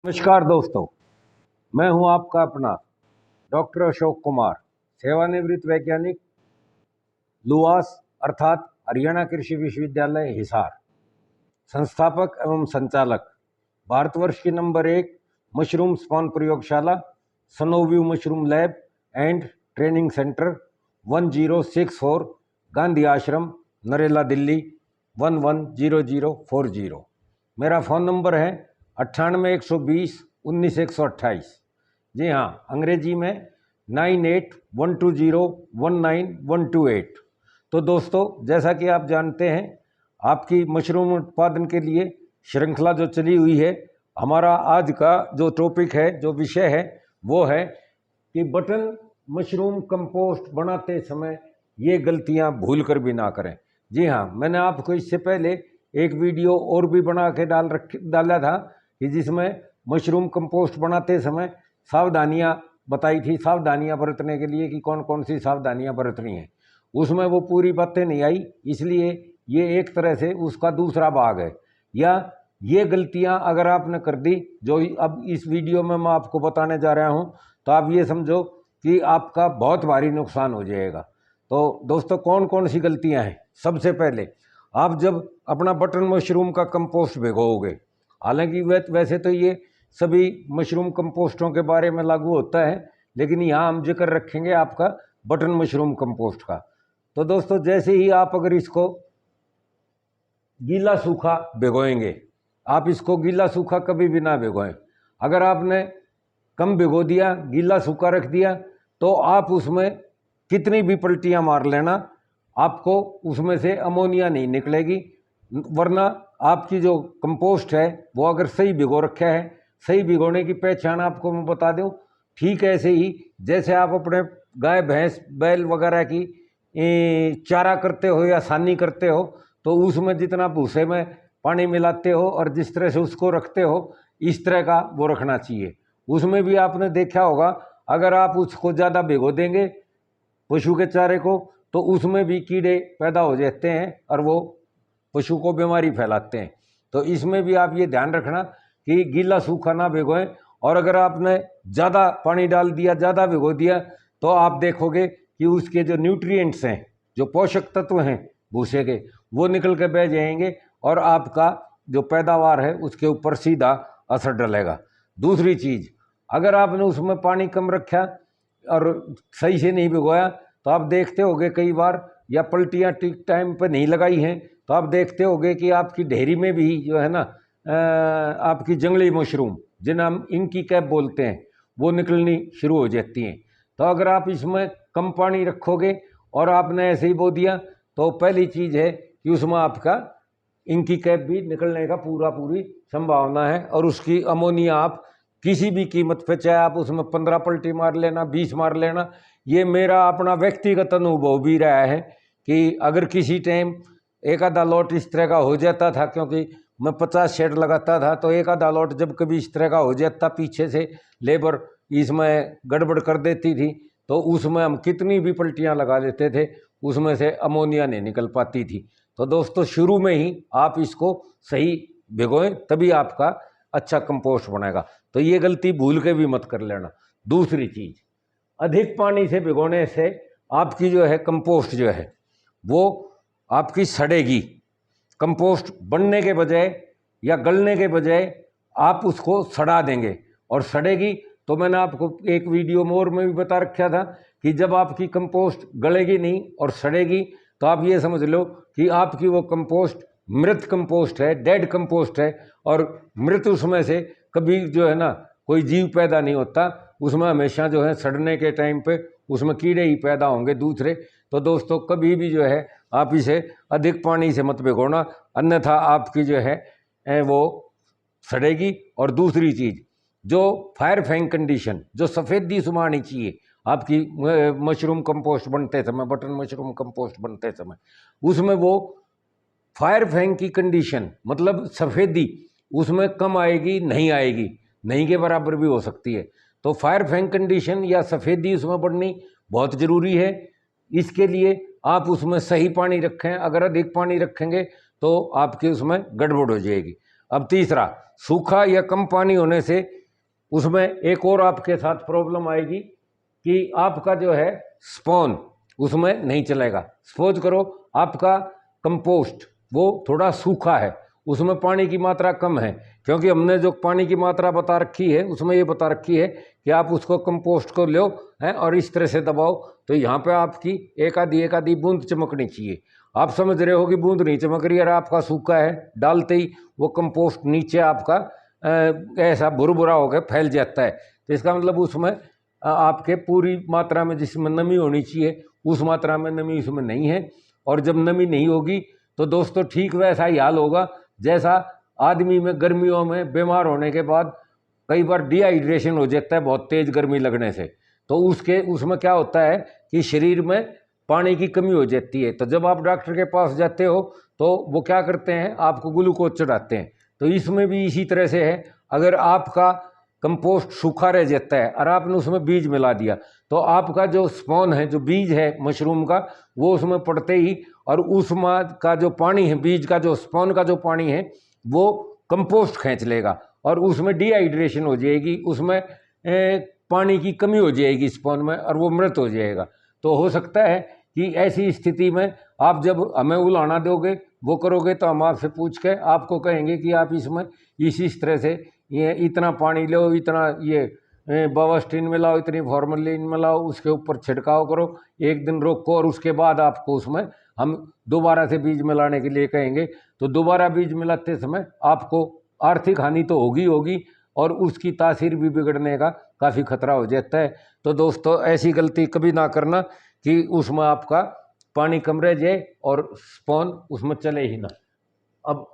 नमस्कार दोस्तों, मैं हूं आपका अपना डॉक्टर अशोक कुमार, सेवानिवृत्त वैज्ञानिक, लुवास अर्थात हरियाणा कृषि विश्वविद्यालय हिसार, संस्थापक एवं संचालक, भारतवर्ष की नंबर 1 मशरूम स्पॉन प्रयोगशाला, Snow View mushroom lab and training centre, 1064 Gandhi आश्रम, नरेला, दिल्ली 110040। मेरा फ़ोन नंबर है 9812019128। जी हाँ, अंग्रेजी में 9812019128। तो दोस्तों, जैसा कि आप जानते हैं, आपकी मशरूम उत्पादन के लिए श्रृंखला जो चली हुई है, हमारा आज का जो टॉपिक है, जो विषय है, वो है कि बटन मशरूम कंपोस्ट बनाते समय ये गलतियां भूल कर भी ना करें। जी हाँ, मैंने आपको इससे पहले एक वीडियो और भी बना के डाला था कि जिसमें मशरूम कंपोस्ट बनाते समय सावधानियां बताई थी, सावधानियां बरतने के लिए कि कौन कौन सी सावधानियां बरतनी है। उसमें वो पूरी बातें नहीं आई, इसलिए ये एक तरह से उसका दूसरा भाग है। या ये गलतियां अगर आपने कर दी जो अब इस वीडियो में मैं आपको बताने जा रहा हूं, तो आप ये समझो कि आपका बहुत भारी नुकसान हो जाएगा। तो दोस्तों, कौन कौन सी गलतियां हैं? सबसे पहले, आप जब अपना बटन मशरूम का कंपोस्ट भिगोओगे, हालांकि वैसे तो ये सभी मशरूम कंपोस्टों के बारे में लागू होता है, लेकिन यहाँ हम जिक्र रखेंगे आपका बटन मशरूम कंपोस्ट का। तो दोस्तों, जैसे ही आप अगर इसको गीला सूखा भिगोएंगे, आप इसको गीला सूखा कभी भी ना भिगोएं। अगर आपने कम भिगो दिया, गीला सूखा रख दिया, तो आप उसमें कितनी भी पलटियां मार लेना, आपको उसमें से अमोनिया नहीं निकलेगी। वरना आपकी जो कंपोस्ट है वो अगर सही भिगो रखा है, सही भिगोने की पहचान आपको मैं बता दूं, ठीक ऐसे ही जैसे आप अपने गाय भैंस बैल वगैरह की चारा करते हो या सानी करते हो, तो उसमें जितना भूसे में पानी मिलाते हो और जिस तरह से उसको रखते हो, इस तरह का वो रखना चाहिए। उसमें भी आपने देखा होगा, अगर आप उसको ज़्यादा भिगो देंगे पशु के चारे को, तो उसमें भी कीड़े पैदा हो जाते हैं और वो पशु को बीमारी फैलाते हैं। तो इसमें भी आप ये ध्यान रखना कि गीला सूखा ना भिगोएं। और अगर आपने ज़्यादा पानी डाल दिया, ज़्यादा भिगो दिया, तो आप देखोगे कि उसके जो न्यूट्रिएंट्स हैं, जो पोषक तत्व हैं भूसे के, वो निकल के बह जाएंगे और आपका जो पैदावार है उसके ऊपर सीधा असर डलेगा। दूसरी चीज़, अगर आपने उसमें पानी कम रखा और सही से नहीं भिगोया, तो आप देखते होगे कई बार, या पलटियाँ ठीक टाइम पर नहीं लगाई हैं, तो आप देखते होगे कि आपकी ढेरी में भी जो है ना आपकी जंगली मशरूम, जिन्हें हम इंकी कैप बोलते हैं, वो निकलनी शुरू हो जाती हैं। तो अगर आप इसमें कम पानी रखोगे और आपने ऐसे ही बो दिया, तो पहली चीज़ है कि उसमें आपका इंकी कैप भी निकलने का पूरी संभावना है। और उसकी अमोनिया आप किसी भी कीमत पे, चाहे आप उसमें 15 पलटी मार लेना, 20 मार लेना, ये मेरा अपना व्यक्तिगत अनुभव भी रहा है कि अगर किसी टाइम एक आधा लॉट इस तरह का हो जाता था, क्योंकि मैं 50 शेड लगाता था, तो एक आधा लॉट जब कभी इस तरह का हो जाता, पीछे से लेबर इसमें गड़बड़ कर देती थी, तो उसमें हम कितनी भी पलटियां लगा देते थे, उसमें से अमोनिया नहीं निकल पाती थी। तो दोस्तों, शुरू में ही आप इसको सही भिगोएं, तभी आपका अच्छा कंपोस्ट बनेगा। तो ये गलती भूल के भी मत कर लेना। दूसरी चीज़, अधिक पानी से भिगोने से आपकी जो है कंपोस्ट जो है वो आपकी सड़ेगी। कंपोस्ट बनने के बजाय या गलने के बजाय आप उसको सड़ा देंगे और सड़ेगी। तो मैंने आपको एक वीडियो में भी बता रखा था कि जब आपकी कंपोस्ट गलेगी नहीं और सड़ेगी, तो आप ये समझ लो कि आपकी वो कंपोस्ट मृत कंपोस्ट है, डेड कंपोस्ट है। और मृत उसमें से कभी जो है ना कोई जीव पैदा नहीं होता, उसमें हमेशा जो है सड़ने के टाइम पे उसमें कीड़े ही पैदा होंगे दूसरे। तो दोस्तों, कभी भी जो है आप इसे अधिक पानी से मत भिगोना, अन्यथा आपकी जो है वो सड़ेगी। और दूसरी चीज़, जो फायर फैंग कंडीशन, जो सफ़ेदी उसमें आनी चाहिए आपकी मशरूम कंपोस्ट बनते समय, बटन मशरूम कंपोस्ट बनते समय, उसमें वो फायर फैंग की कंडीशन, मतलब सफ़ेदी उसमें कम आएगी, नहीं आएगी, नहीं के बराबर भी हो सकती है। तो फायर फैंग कंडीशन या सफ़ेदी उसमें बढ़नी बहुत ज़रूरी है। इसके लिए आप उसमें सही पानी रखें। अगर अधिक पानी रखेंगे तो आपके उसमें गड़बड़ हो जाएगी। अब तीसरा, सूखा या कम पानी होने से उसमें एक और आपके साथ प्रॉब्लम आएगी कि आपका जो है स्पॉन उसमें नहीं चलेगा। सपोज करो आपका कंपोस्ट वो थोड़ा सूखा है, उसमें पानी की मात्रा कम है, क्योंकि हमने जो पानी की मात्रा बता रखी है उसमें ये बता रखी है कि आप उसको कंपोस्ट को लो हैं और इस तरह से दबाओ, तो यहाँ पे आपकी एक आधी बूंद चमकनी चाहिए। आप समझ रहे हो कि बूंद नहीं चमक रही है, आपका सूखा है, डालते ही वो कंपोस्ट नीचे आपका ऐसा भुरभुरा होकर फैल जाता है। तो इसका मतलब उसमें आपके पूरी मात्रा में जिसमें नमी होनी चाहिए उस मात्रा में नमी उसमें नहीं है। और जब नमी नहीं होगी तो दोस्तों ठीक वैसा ही हाल होगा जैसा आदमी में गर्मियों में बीमार होने के बाद कई बार डिहाइड्रेशन हो जाता है बहुत तेज गर्मी लगने से। तो उसमें क्या होता है कि शरीर में पानी की कमी हो जाती है। तो जब आप डॉक्टर के पास जाते हो तो वो क्या करते हैं, आपको ग्लूकोज चढ़ाते हैं। तो इसमें भी इसी तरह से है, अगर आपका कंपोस्ट सूखा रह जाता है और आपने उसमें बीज मिला दिया तो आपका जो स्पॉन है, जो बीज है मशरूम का, वो उसमें पड़ते ही और उसमें का जो पानी है, बीज का जो स्पॉन का जो पानी है वो कंपोस्ट खींच लेगा और उसमें डिहाइड्रेशन हो जाएगी, उसमें पानी की कमी हो जाएगी स्पॉन में और वो मृत हो जाएगा। तो हो सकता है कि ऐसी स्थिति में आप जब हमें उलाना दोगे, वो करोगे, तो हम आपसे पूछ के आपको कहेंगे कि आप इसमें इस तरह से ये इतना पानी लो, इतना ये बावास्टिन मिलाओ, इतनी फॉर्मलिन मिलाओ, उसके ऊपर छिड़काव करो, एक दिन रोको और उसके बाद आपको उसमें हम दोबारा से बीज मिलाने के लिए कहेंगे। तो दोबारा बीज मिलाते समय आपको आर्थिक हानि तो होगी और उसकी तासीर भी बिगड़ने का काफ़ी खतरा हो जाता है। तो दोस्तों ऐसी गलती कभी ना करना कि उसमें आपका पानी कम रह जाए और स्पॉन उसमें चले ही ना। अब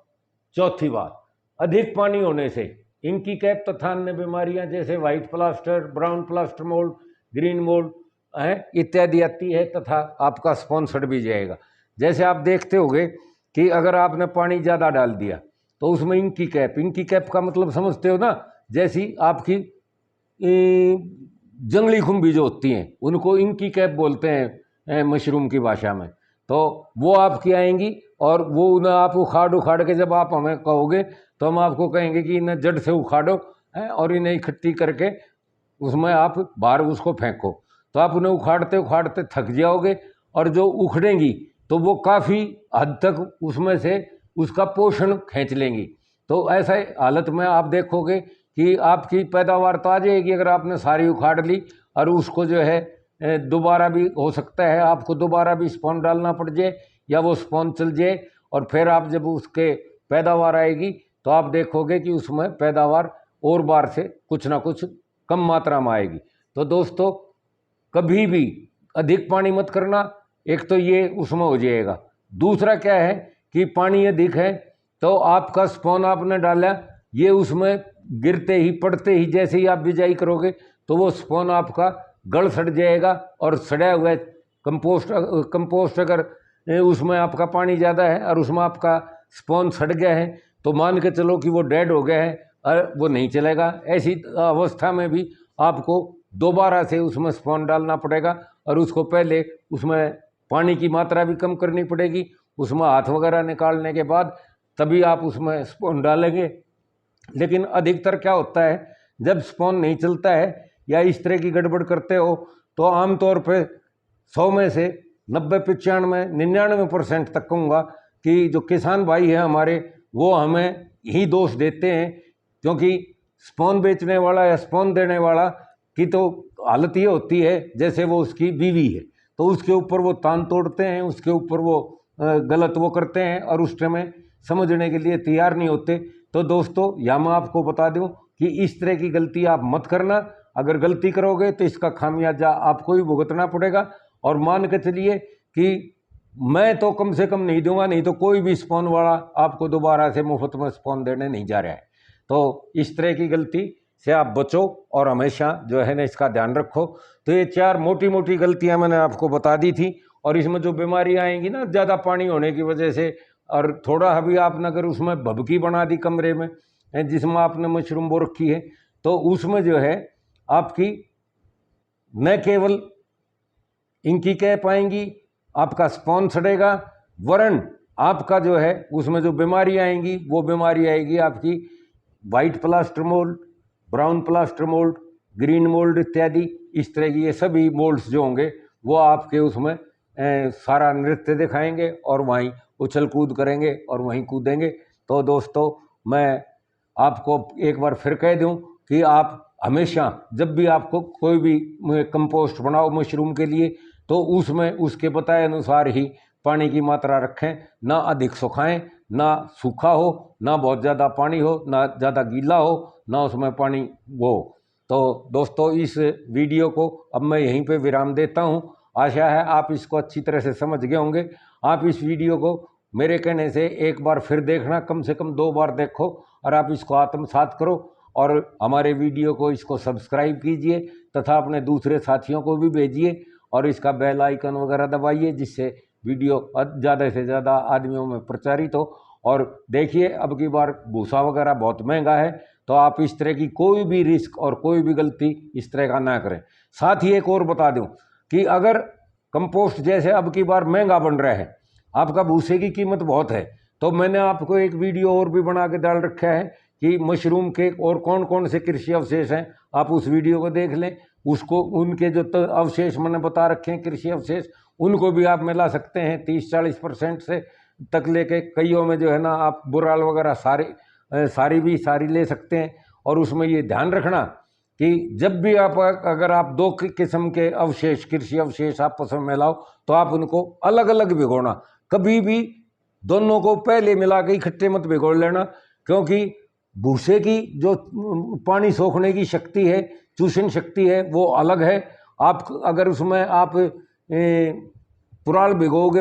चौथी बात, अधिक पानी होने से इंकी कैप तथा अन्य बीमारियां जैसे white plaster, brown plaster mould, green mould है इत्यादि आती है तथा आपका स्पॉन सड़ भी जाएगा। जैसे आप देखते होंगे कि अगर आपने पानी ज़्यादा डाल दिया तो उसमें इंकी कैप का मतलब समझते हो ना, जैसी आपकी जंगली खुम्बी जो होती हैं उनको इंकी कैप बोलते हैं मशरूम की भाषा में। तो वो आपकी आएंगी और वो उन्हें आप उखाड़ के जब आप हमें कहोगे तो हम आपको कहेंगे कि इन्हें जड़ से उखाड़ो और इन्हें इकट्ठी करके उसमें आप बाहर उसको फेंको। तो आप उन्हें उखाड़ते थक जाओगे और जो उखड़ेंगी तो वो काफ़ी हद तक उसमें से उसका पोषण खींच लेंगी। तो ऐसा हालत में आप देखोगे कि आपकी पैदावार तो आ जाएगी अगर आपने सारी उखाड़ ली और उसको जो है दोबारा भी हो सकता है आपको दोबारा भी स्पॉन डालना पड़ जाए या वो स्पॉन चल जाए और फिर आप जब उसके पैदावार आएगी तो आप देखोगे कि उसमें पैदावार और बार से कुछ ना कुछ कम मात्रा में आएगी। तो दोस्तों कभी भी अधिक पानी मत करना, एक तो ये उसमें हो जाएगा। दूसरा क्या है कि पानी अधिक है तो आपका स्पॉन आपने डाला, ये उसमें गिरते ही पड़ते ही जैसे ही आप बिजाई करोगे तो वो स्पॉन आपका गल सड़ जाएगा और सड़ा हुआ कंपोस्ट अगर उसमें आपका पानी ज़्यादा है और उसमें आपका स्पॉन सड़ गया है तो मान के चलो कि वो डेड हो गया है और वो नहीं चलेगा। ऐसी अवस्था में भी आपको दोबारा से उसमें स्पॉन डालना पड़ेगा और उसको पहले उसमें पानी की मात्रा भी कम करनी पड़ेगी, उसमें हाथ वगैरह निकालने के बाद तभी आप उसमें स्पॉन डालेंगे। लेकिन अधिकतर क्या होता है जब स्पॉन नहीं चलता है या इस तरह की गड़बड़ करते हो तो आमतौर पे 100 में से 90, 95, 99% तक कहूँगा कि जो किसान भाई हैं हमारे वो हमें ही दोष देते हैं, क्योंकि स्पॉन बेचने वाला या स्पॉन देने वाला की तो हालत ये होती है जैसे वो उसकी बीवी है, तो उसके ऊपर वो तान तोड़ते हैं, उसके ऊपर वो गलत वो करते हैं और उस समय समझने के लिए तैयार नहीं होते। तो दोस्तों यहाँ मैं आपको बता दूं कि इस तरह की गलती आप मत करना। अगर गलती करोगे तो इसका खामियाजा आपको ही भुगतना पड़ेगा। और मान के चलिए कि मैं तो कम से कम नहीं दूंगा, नहीं तो कोई भी स्पॉन वाला आपको दोबारा से मुफ्त में स्पॉन देने नहीं जा रहा है। तो इस तरह की गलती से आप बचो और हमेशा जो है ना इसका ध्यान रखो। तो ये 4 मोटी मोटी गलतियां मैंने आपको बता दी थी और इसमें जो बीमारियां आएंगी ना ज़्यादा पानी होने की वजह से, और थोड़ा अभी आपने अगर उसमें भभकी बना दी कमरे में जिसमें आपने मशरूम बो रखी है तो उसमें जो है आपकी न केवल इंकी कैप आएंगी, आपका स्पॉन सड़ेगा, वरन आपका जो है उसमें जो बीमारी आएंगी वो बीमारी आएगी आपकी white plaster mould, brown plaster mould, green mould इत्यादि। इस तरह की ये सभी मोल्ड्स जो होंगे वो आपके उसमें सारा नृत्य दिखाएंगे और वहीं उछल कूद करेंगे और वहीं कूदेंगे। तो दोस्तों मैं आपको एक बार फिर कह दूं कि आप हमेशा जब भी आपको कोई भी कंपोस्ट बनाओ मशरूम के लिए तो उसमें उसके बताए अनुसार ही पानी की मात्रा रखें, ना अधिक सुखाएं, ना सूखा हो, ना बहुत ज़्यादा पानी हो, ना ज़्यादा गीला हो, ना उसमें पानी वो। तो दोस्तों इस वीडियो को अब मैं यहीं पे विराम देता हूं। आशा है आप इसको अच्छी तरह से समझ गए होंगे। आप इस वीडियो को मेरे कहने से एक बार फिर देखना, कम से कम 2 बार देखो और आप इसको आत्मसात करो और हमारे वीडियो को इसको सब्सक्राइब कीजिए तथा अपने दूसरे साथियों को भी भेजिए और इसका बेल आइकन वगैरह दबाइए जिससे वीडियो ज़्यादा से ज़्यादा आदमियों में प्रचारित हो। और देखिए अब की बार भूसा वगैरह बहुत महंगा है, तो आप इस तरह की कोई भी रिस्क और कोई भी गलती इस तरह का ना करें। साथ ही एक और बता दूं कि अगर कंपोस्ट जैसे अब की बार महंगा बन रहा है, आपका भूसे की कीमत बहुत है, तो मैंने आपको एक वीडियो और भी बना के डाल रखा है कि मशरूम के और कौन कौन से कृषि अवशेष हैं। आप उस वीडियो को देख लें, उसको उनके जो अवशेष मैंने बता रखे हैं कृषि अवशेष, उनको भी आप मिला सकते हैं 30-40% से तक लेके। कईयों में जो है ना आप बुराल वगैरह सारी ले सकते हैं। और उसमें ये ध्यान रखना कि जब भी आप अगर आप 2 किस्म के अवशेष कृषि अवशेष आपस में मिलाओ तो आप उनको अलग अलग भिगोना, कभी भी दोनों को पहले मिला के इकट्ठे मत भिगो लेना, क्योंकि भूसे की जो पानी सोखने की शक्ति है, चूषण शक्ति है, वो अलग है। आप अगर उसमें आप पुराल भिगोगे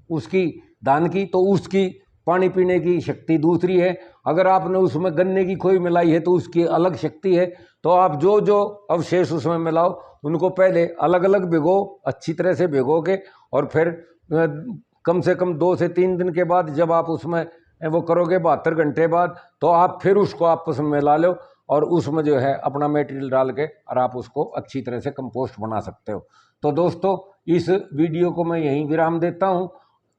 उसकी धान की, तो उसकी पानी पीने की शक्ति दूसरी है। अगर आपने उसमें गन्ने की खोई मिलाई है तो उसकी अलग शक्ति है। तो आप जो जो अवशेष उसमें मिलाओ उनको पहले अलग अलग भिगो, अच्छी तरह से भिगो के, और फिर कम से कम 2 से 3 दिन के बाद जब आप उसमें वो करोगे 72 घंटे बाद, तो आप फिर उसको आपस में मिला लो और उसमें जो है अपना मटेरियल डाल के और आप उसको अच्छी तरह से कंपोस्ट बना सकते हो। तो दोस्तों इस वीडियो को मैं यहीं विराम देता हूं।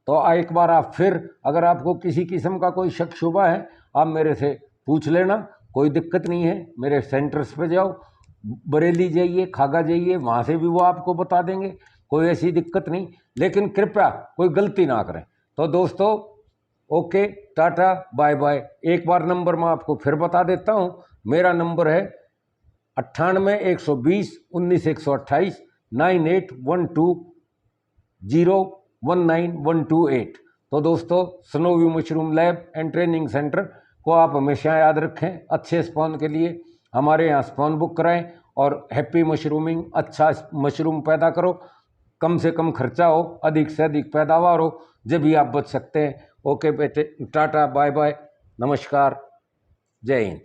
तो एक बार आप फिर अगर आपको किसी किस्म का कोई शक शुबा है आप मेरे से पूछ लेना, कोई दिक्कत नहीं है। मेरे सेंटर्स पे जाओ, बरेली जाइए, खागा जाइए, वहाँ से भी वो आपको बता देंगे, कोई ऐसी दिक्कत नहीं। लेकिन कृपया कोई गलती ना करें। तो दोस्तों ओके, टाटा, बाय बाय। एक बार नंबर मैं आपको फिर बता देता हूँ। मेरा नंबर है 98 120 19 128 9812019128। तो दोस्तों snowy mushroom lab and training centre को आप हमेशा याद रखें। अच्छे स्पॉन के लिए हमारे यहाँ स्पॉन बुक कराएं और हैप्पी मशरूमिंग, अच्छा मशरूम पैदा करो, कम से कम खर्चा हो, अधिक से अधिक पैदावार हो, जब भी आप बच सकते हैं। ओके बेटे, टाटा, बाय बाय, नमस्कार, जय हिंद।